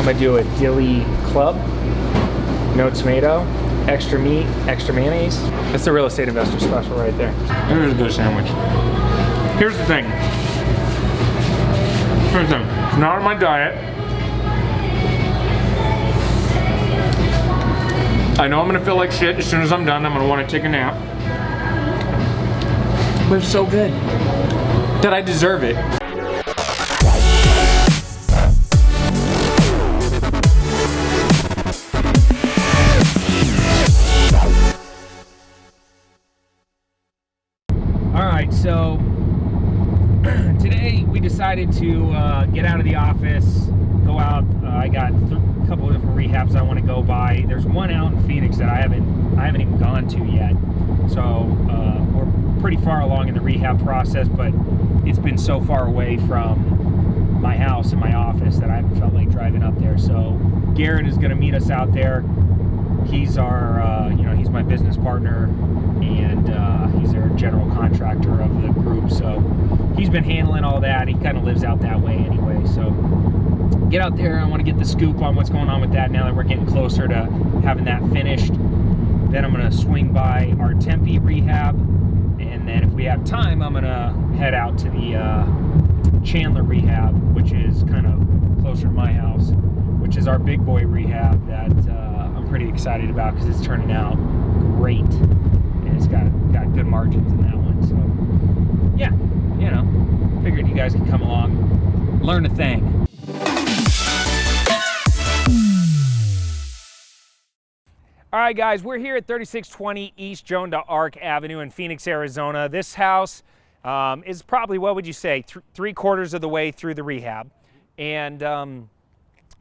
I'm gonna do a dilly club, no tomato, extra meat, extra mayonnaise. That's the real estate investor special right there. Here's a good sandwich. Here's the thing. It's not on my diet. I know I'm gonna feel like shit as soon as I'm done. I'm gonna wanna take a nap. But it's so good that I deserve it. All right, so today we decided to get out of the office, go out. I got a couple of different rehabs I want to go by. There's one out in Phoenix that I haven't even gone to yet. So we're pretty far along in the rehab process, but it's been so far away from my house and my office that I haven't felt like driving up there. So Garrett is going to meet us out there. He's our, he's my business partner, and he's our general contractor of the group. So he's been handling all that. He kind of lives out that way anyway. So get out there. I want to get the scoop on what's going on with that now that we're getting closer to having that finished. Then I'm going to swing by our Tempe rehab, and then if we have time, I'm going to head out to the Chandler rehab, which is kind of closer to my house, which is our big boy rehab that I'm pretty excited about because it's turning out great, and it's got good margins in that one. So yeah, figured you guys could come along, learn a thing. All right, guys, we're here at 3620 East Joan De Arc Avenue in Phoenix, Arizona. This house is probably, what would you say, 3/4 of the way through the rehab. And,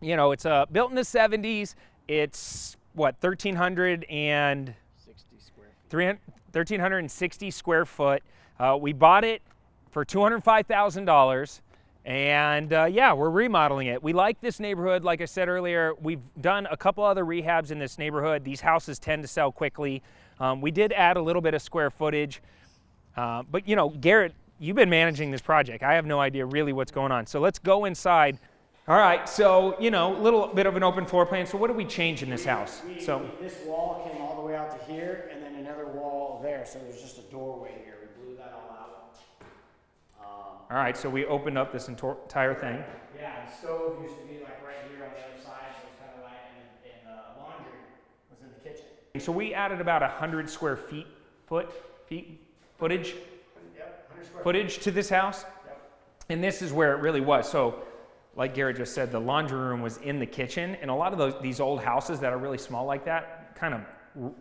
it's built in the 70s. It's, 1,360 square foot. We bought it for $205,000. And we're remodeling it. We like this neighborhood. Like I said earlier, we've done a couple other rehabs in this neighborhood. These houses tend to sell quickly. We did add a little bit of square footage. But Garrett, you've been managing this project. I have no idea really what's going on. So let's go inside. All right, so, a little bit of an open floor plan. So what did we change in this house? This wall came all the way out to here, and then another wall there. So there's just a doorway here. We blew that all out. All right, so we opened up this entire thing. Yeah, the stove used to be like right here on the other side, so it's kind of like, and laundry was in the kitchen. So we added about 100 square feet footage to this house. Yep. And this is where it really was. So like Garrett just said, the laundry room was in the kitchen, and a lot of these old houses that are really small like that kind of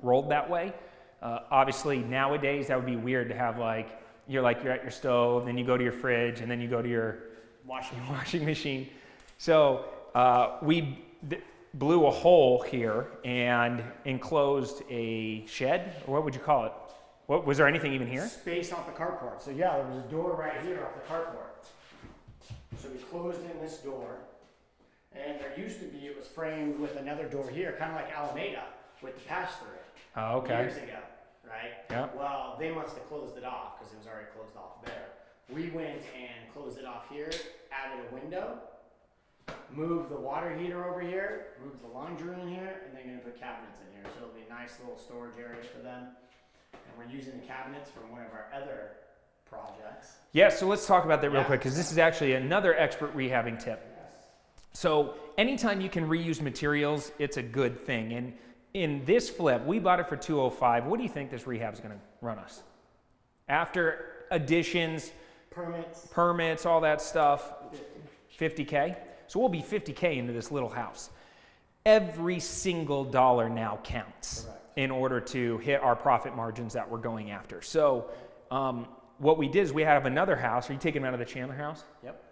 rolled that way. Obviously nowadays that would be weird to have you're at your stove, then you go to your fridge, and then you go to your washing machine. So we blew a hole here and enclosed a shed, or what would you call it? Was there anything even here? Space off the carport. So yeah, there was a door right here off the carport. So we closed in this door, and there used to be, it was framed with another door here, kind of like Alameda, with the pass-through. Oh, okay. Years ago. Right? Yep. Well, they must have closed it off because it was already closed off there. We went and closed it off here, added a window, moved the water heater over here, moved the laundry in here, and then going to put cabinets in here. So it'll be nice little storage areas for them. And we're using the cabinets from one of our other projects. Yeah, so let's talk about that real quick, because this is actually another expert rehabbing tip. Yes. So anytime you can reuse materials, it's a good thing. And in this flip, we bought it for $205. What do you think this rehab is going to run us? After additions, permits, all that stuff, 50K. So we'll be 50K into this little house. Every single dollar now counts. Correct. In order to hit our profit margins that we're going after. So what we did is we have another house. Are you taking them out of the Chandler house? Yep,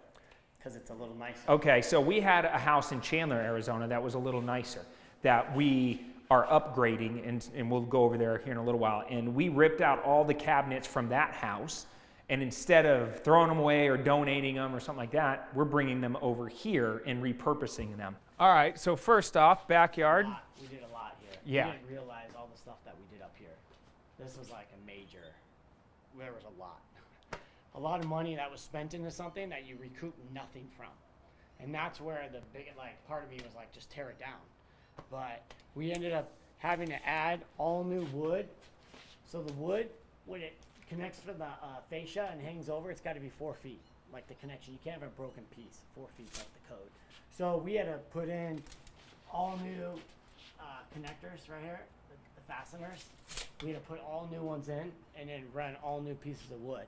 because it's a little nicer. Okay, so we had a house in Chandler, Arizona that was a little nicer, that we are upgrading, and we'll go over there here in a little while. And we ripped out all the cabinets from that house, and instead of throwing them away or donating them or something like that, we're bringing them over here and repurposing them. All right, so first off, backyard. We did a lot here. Yeah. We didn't realize all the stuff that we did up here. This was like a major, there was a lot of money that was spent into something that you recoup nothing from. And that's where the big, like, part of me was like, just tear it down. But we ended up having to add all new wood. So the wood, when it connects to the fascia and hangs over, it's got to be 4 feet, like the connection. You can't have a broken piece. 4 feet like the code. So we had to put in all new connectors right here, the fasteners. We had to put all new ones in and then run all new pieces of wood.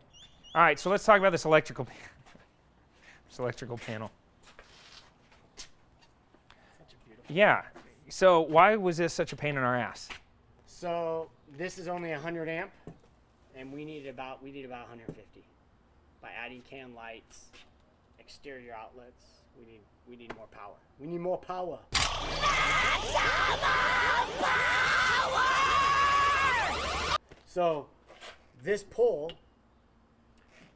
All right, so let's talk about this electrical panel. Such a beautiful. Yeah. So why was this such a pain in our ass? So this is only 100 amp, and we need about 150. By adding can lights, exterior outlets, we need more power. We need more power. So this pole,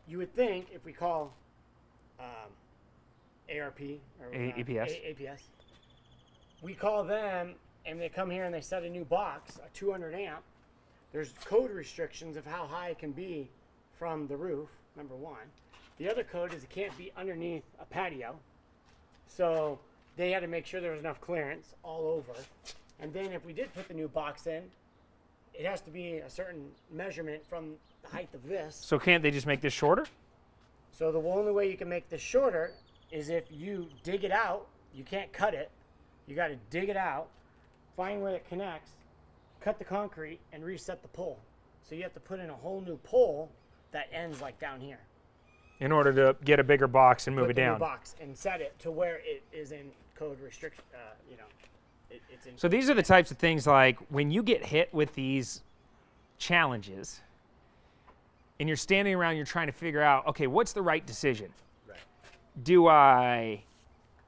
you would think if we call ARP or APS, we call them and they come here and they set a new box, a 200 amp. There's code restrictions of how high it can be from the roof, number one. The other code is it can't be underneath a patio. So they had to make sure there was enough clearance all over. And then if we did put the new box in, it has to be a certain measurement from the height of this. So can't they just make this shorter? So the only way you can make this shorter is if you dig it out. You can't cut it. You got to dig it out, find where it connects, cut the concrete, and reset the pole. So you have to put in a whole new pole that ends like down here. In order to get a bigger box and move it Put the new down. box and set it to where it is in code restriction. It's in. So these are the types of things like when you get hit with these challenges and you're standing around, you're trying to figure out, okay, what's the right decision? Right. Do I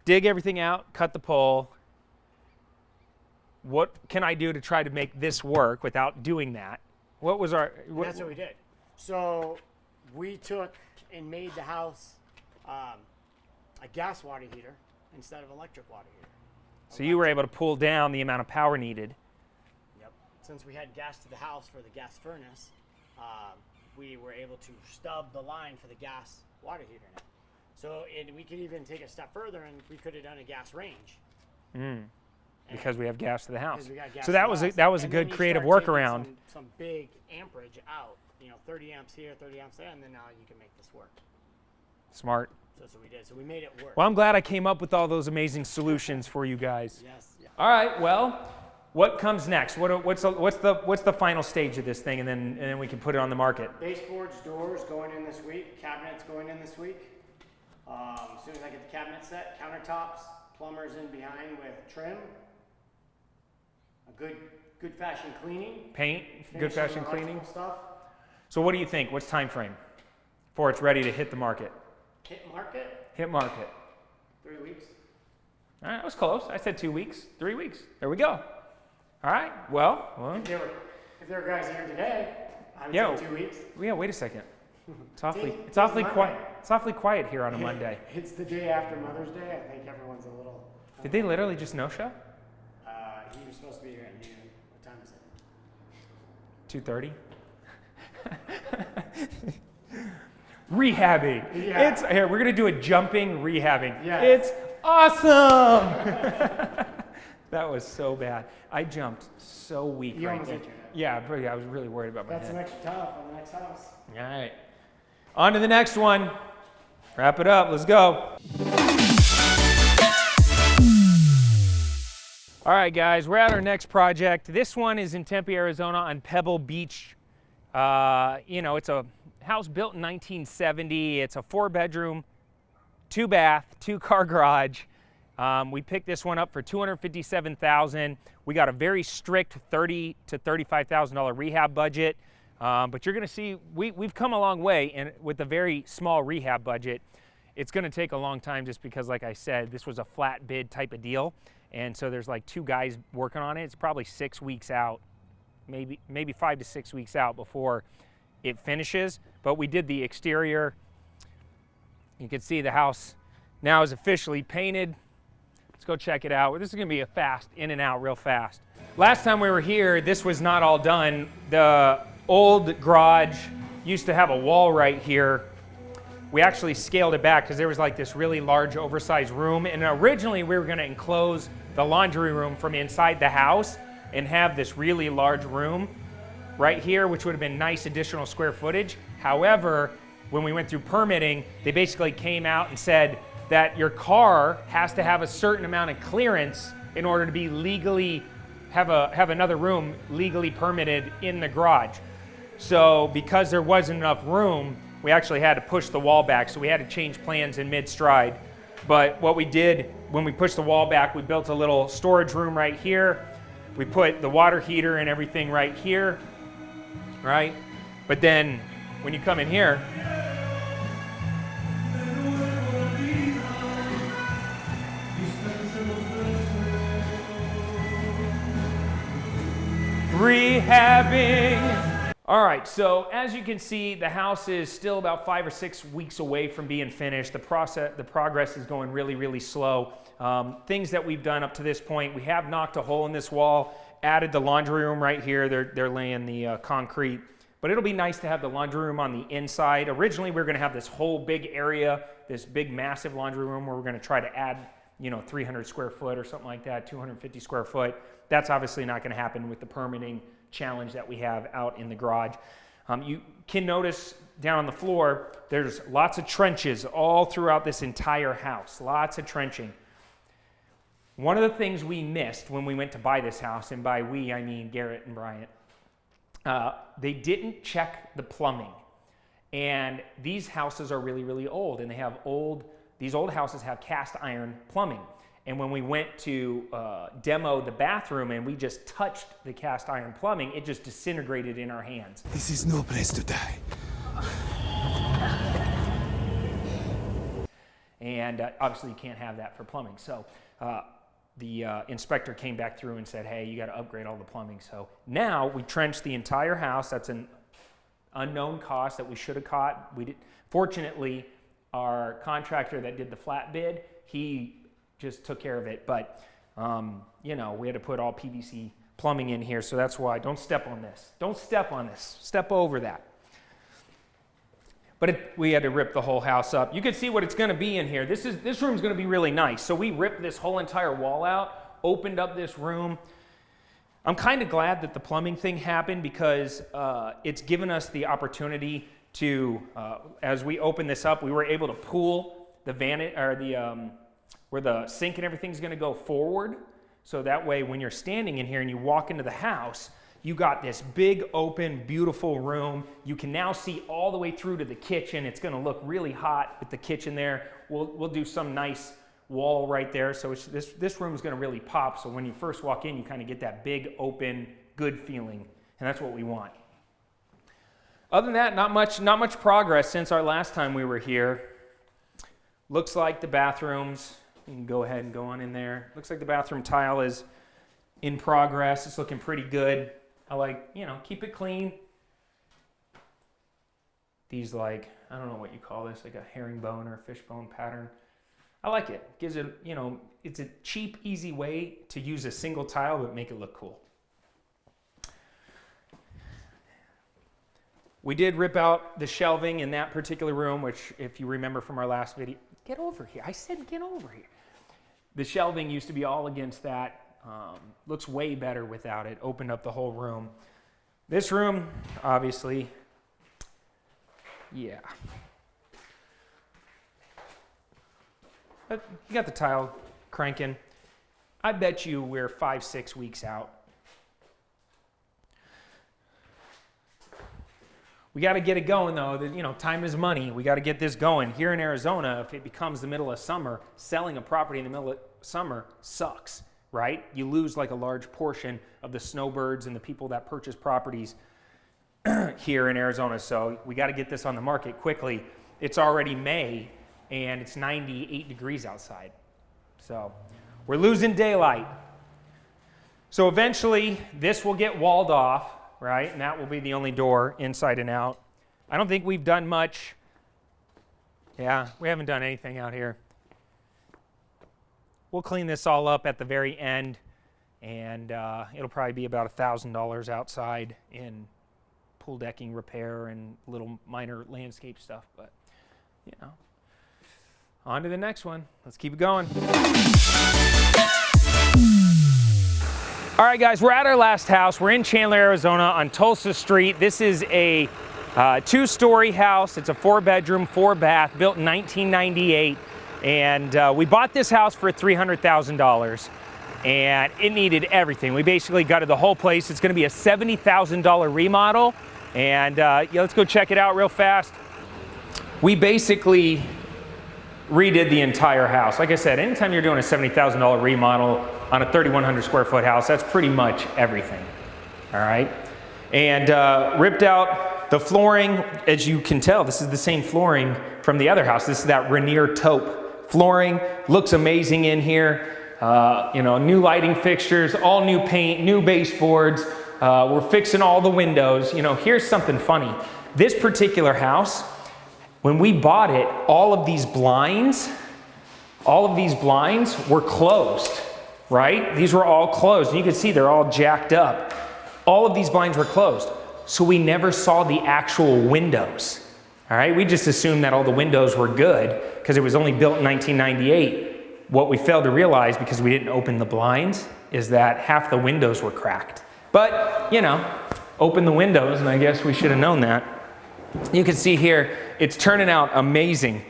dig everything out, cut the pole? What can I do to try to make this work without doing that? What was our... That's what we did. So we took and made the house a gas water heater instead of electric water heater. So you were able to pull down the amount of power needed. Yep. Since we had gas to the house for the gas furnace, we were able to stub the line for the gas water heater now. So we could even take a step further, and we could have done a gas range. Because we have gas to the house. We got gas So to that the was house. that was a And good then you creative start taking workaround. Some big amperage out. 30 amps here, 30 amps there, and then now you can make this work. Smart. So that's what we did. So we made it work. Well, I'm glad I came up with all those amazing solutions for you guys. Yes. Yeah. All right. Well, what comes next? What's the final stage of this thing, and then we can put it on the market. Baseboards, doors going in this week. Cabinets going in this week. As soon as I get the cabinet set, countertops, plumbers in behind with trim. A good fashion cleaning. Paint, good Finish fashion some cleaning. electrical stuff. So what do you think? What's time frame before it's ready to hit the market? Hit market. Hit market. 3 weeks. All right, that was close. I said 2 weeks, 3 weeks. There we go. All right. Well. If there were guys here today, I would say 2 weeks. Yeah. Wait a second. It's awfully Monday. quiet. It's awfully quiet here on a Monday. It's the day after Mother's Day. I think everyone's a little. Did they literally just no show? He was supposed to be here at noon. What time is it? 2:30. Rehabbing. Yeah. It's here. We're gonna do a jumping rehabbing. Yes. It's awesome. That was so bad. I jumped so weak You right almost there. hit your head. Yeah, but I was really worried about my That's head. an extra tough on the next house. All right. On to the next one. Wrap it up. Let's go. All right, guys, we're at our next project. This one is in Tempe, Arizona on Pebble Beach. It's a house built in 1970. It's a 4-bedroom, 2-bath, 2-car garage. We picked this one up for $257,000. We got a very strict $30,000 to $35,000 rehab budget. But you're going to see we've come a long way, and with a very small rehab budget. It's going to take a long time just because, like I said, this was a flat bid type of deal. And so there's like 2 guys working on it. It's probably 6 weeks out, maybe 5 to 6 weeks out before it finishes. But we did the exterior. You can see the house now is officially painted. Let's go check it out. This is going to be a fast in and out real fast. Last time we were here, this was not all done. The old garage used to have a wall right here. we actually scaled it back because there was like this really large oversized room, and originally we were going to enclose the laundry room from inside the house and have this really large room right here, which would have been nice additional square footage. However, when we went through permitting, they basically came out and said that your car has to have a certain amount of clearance in order to be legally have another room legally permitted in the garage. So because there wasn't enough room, we actually had to push the wall back, so we had to change plans in mid-stride. But what we did when we pushed the wall back, we built a little storage room right here. We put the water heater and everything right here, right? But then when you come in here, rehabbing. All right, so as you can see, the house is still about 5 or 6 weeks away from being finished. The progress is going really, really slow. Things that we've done up to this point, we have knocked a hole in this wall, added the laundry room right here. They're laying the concrete. But it'll be nice to have the laundry room on the inside. Originally, we were going to have this whole big area, this big, massive laundry room where we're going to try to add, 300 square foot or something like that, 250 square foot. That's obviously not going to happen with the permitting challenge that we have out in the garage. You can notice down on the floor, there's lots of trenches all throughout this entire house, lots of trenching. One of the things we missed when we went to buy this house, and by we, I mean Garrett and Bryant, they didn't check the plumbing. And these houses are really, really old, and these old houses have cast iron plumbing. And when we went to demo the bathroom and we just touched the cast iron plumbing, it just disintegrated in our hands. This is no place to die. And obviously you can't have that for plumbing. So the inspector came back through and said, hey, you got to upgrade all the plumbing. So now we trenched the entire house. That's an unknown cost that we should have caught. Fortunately, our contractor that did the flat bid, he just took care of it, but we had to put all PVC plumbing in here, so that's why. Don't step on this. Don't step on this. Step over that. But we had to rip the whole house up. You can see what it's going to be in here. This room's going to be really nice. So we ripped this whole entire wall out, opened up this room. I'm kind of glad that the plumbing thing happened because it's given us the opportunity to, as we open this up, we were able to pull the where the sink and everything's going to go forward. So that way when you're standing in here and you walk into the house, you got this big, open, beautiful room. You can now see all the way through to the kitchen. It's going to look really hot with the kitchen there. We'll do some nice wall right there. So this room is going to really pop. So when you first walk in, you kind of get that big, open, good feeling. And that's what we want. Other than that, not much progress since our last time we were here. Looks like the bathrooms, you can go ahead and go on in there. Looks like the bathroom tile is in progress. It's looking pretty good. I like, keep it clean. These I don't know what you call this, like a herringbone or a fishbone pattern. I like it. Gives it, it's a cheap, easy way to use a single tile but make it look cool. We did rip out the shelving in that particular room, which if you remember from our last video, get over here. I said get over here. The shelving used to be all against that. Looks way better without it. Opened up the whole room. This room, obviously, yeah. But you got the tile cranking. I bet you we're 5-6 weeks out. We got to get it going, though. Time is money. We got to get this going. Here in Arizona, if it becomes the middle of summer, selling a property in the middle of summer sucks, right? You lose like a large portion of the snowbirds and the people that purchase properties here in Arizona. So we got to get this on the market quickly. It's already May, and it's 98 degrees outside. So we're losing daylight. So eventually, this will get walled off. Right? And that will be the only door inside and out. I don't think we've done much. Yeah, we haven't done anything out here. We'll clean this all up at the very end, and it'll probably be about $1,000 outside in pool decking repair and little minor landscape stuff. But you know. On to the next one. Let's keep it going. All right, guys, we're at our last house. We're in Chandler, Arizona on Tulsa Street. This is a 2-story house. It's a 4-bedroom, 4-bath, built in 1998. And we bought this house for $300,000. And it needed everything. We basically gutted the whole place. It's gonna be a $70,000 remodel. And yeah, let's go check it out real fast. We basically redid the entire house. Like I said, anytime you're doing a $70,000 remodel on a 3,100 square foot house, that's pretty much everything, all right? And ripped out the flooring. As you can tell, this is the same flooring from the other house. This is that Rainier taupe flooring. Looks amazing in here. You know, new lighting fixtures, all new paint, new baseboards. We're fixing all the windows. You know, here's something funny. This particular house, when we bought it, all of these blinds were closed, right? These were all closed. And you can see they're all jacked up. All of these blinds were closed. So we never saw the actual windows, all right? We just assumed that all the windows were good because it was only built in 1998. What we failed to realize, because we didn't open the blinds, is that half the windows were cracked. But, you know, open the windows, and I guess we should have known that. You can see here, it's turning out amazing.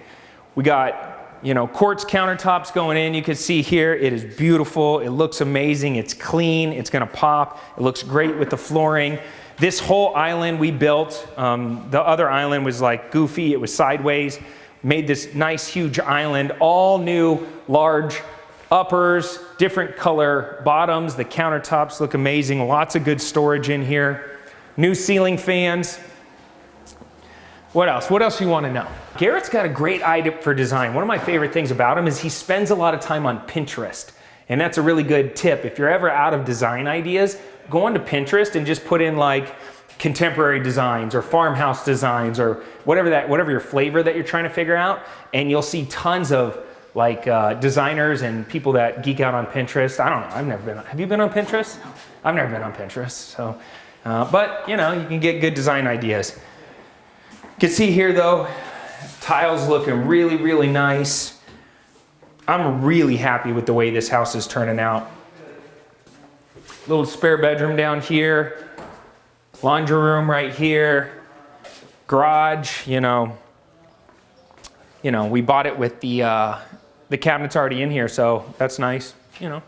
We got, you know, quartz countertops going in. You can see here, it is beautiful. It looks amazing. It's clean. It's gonna pop. It looks great with the flooring. This whole island we built, the other island was like goofy. It was sideways. Made this nice, huge island, all new, large uppers, different color bottoms. The countertops look amazing. Lots of good storage in here. New ceiling fans. What else? What else do you want to know? Garrett's got a great eye for design. One of my favorite things about him is he spends a lot of time on Pinterest. And that's a really good tip. If you're ever out of design ideas, go onto Pinterest and just put in like contemporary designs or farmhouse designs or whatever your flavor that you're trying to figure out. And you'll see tons of like designers and people that geek out on Pinterest. I don't know, I've never been on, have you been on Pinterest? No. I've never been on Pinterest, so. But you know, you can get good design ideas. You can see here though, tiles looking really, really nice. I'm really happy with the way this house is turning out. Little spare bedroom down here, laundry room right here, garage, you know, we bought it with the cabinets already in here, so that's nice, you know.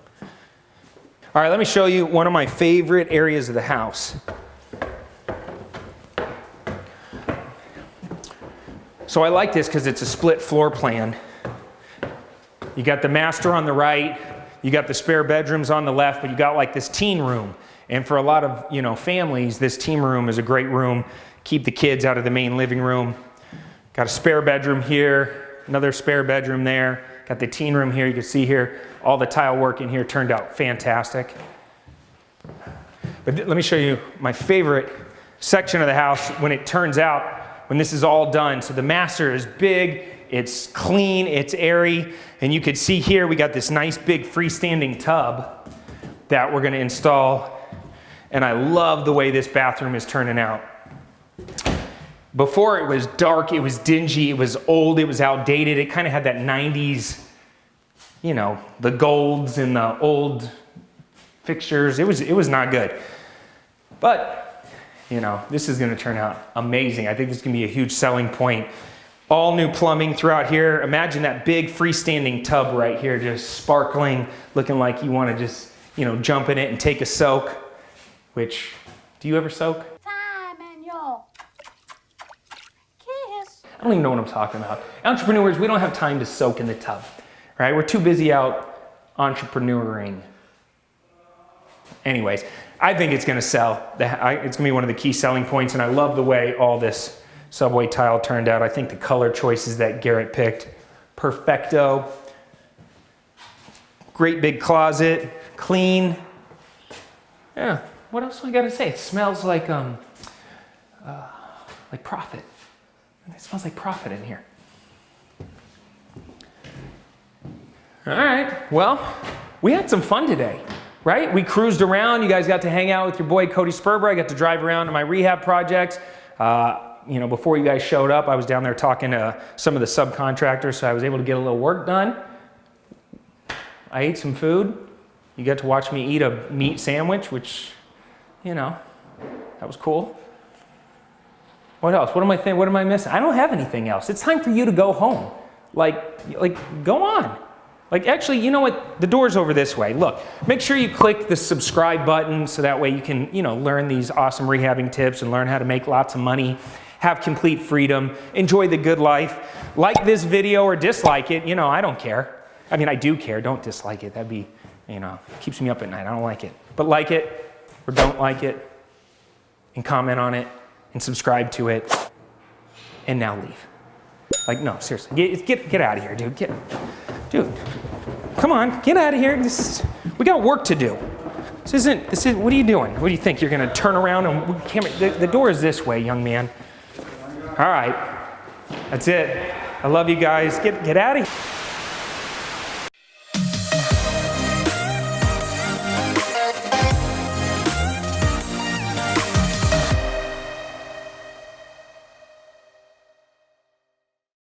All right, let me show you one of my favorite areas of the house. So I like this because it's a split floor plan. You got the master on the right, you got the spare bedrooms on the left, but you got like this teen room. And for a lot of, you know, families, this teen room is a great room. Keep the kids out of the main living room. Got a spare bedroom here, another spare bedroom there. Got the teen room here. You can see here, all the tile work in here turned out fantastic. But let me show you my favorite section of the house when it turns out, when this is all done. So the master is big, it's clean, it's airy, and you could see here we got this nice big freestanding tub that we're gonna install, and I love the way this bathroom is turning out. Before it was dark, it was dingy, it was old, it was outdated, it kind of had that 90s, you know, the golds and the old fixtures. It was not good. But, you know, this is gonna turn out amazing. I think this is gonna be a huge selling point. All new plumbing throughout here. Imagine that big freestanding tub right here, just sparkling, looking like you wanna just, you know, jump in it and take a soak, which, do you ever soak? I don't even know what I'm talking about. Entrepreneurs, we don't have time to soak in the tub, right? We're too busy out entrepreneuring. Anyways, I think it's gonna sell. It's gonna be one of the key selling points, and I love the way all this subway tile turned out. I think the color choices that Garrett picked, perfecto. Great big closet, clean. Yeah, what else do I gotta say? It smells like profit. It smells like profit in here. All right, well, we had some fun today, right? We cruised around. You guys got to hang out with your boy, Cody Sperber. I got to drive around to my rehab projects. You know, before you guys showed up, I was down there talking to some of the subcontractors, so I was able to get a little work done. I ate some food. You got to watch me eat a meat sandwich, which, you know, that was cool. What else? What am I missing? I don't have anything else. It's time for you to go home. Like, go on. Like, actually, you know what? The door's over this way. Look, make sure you click the subscribe button so that way you can, you know, learn these awesome rehabbing tips and learn how to make lots of money, have complete freedom, enjoy the good life. Like this video or dislike it, you know, I don't care. I mean, I do care. Don't dislike it. That'd be, you know, keeps me up at night. I don't like it. But like it or don't like it and comment on it and subscribe to it and now leave. Like, no, seriously, get out of here, dude. Dude, come on, get out of here. We got work to do. This isn't, what are you doing? What do you think? You're gonna turn around and, the door is this way, young man. All right, that's it. I love you guys. Get out of here.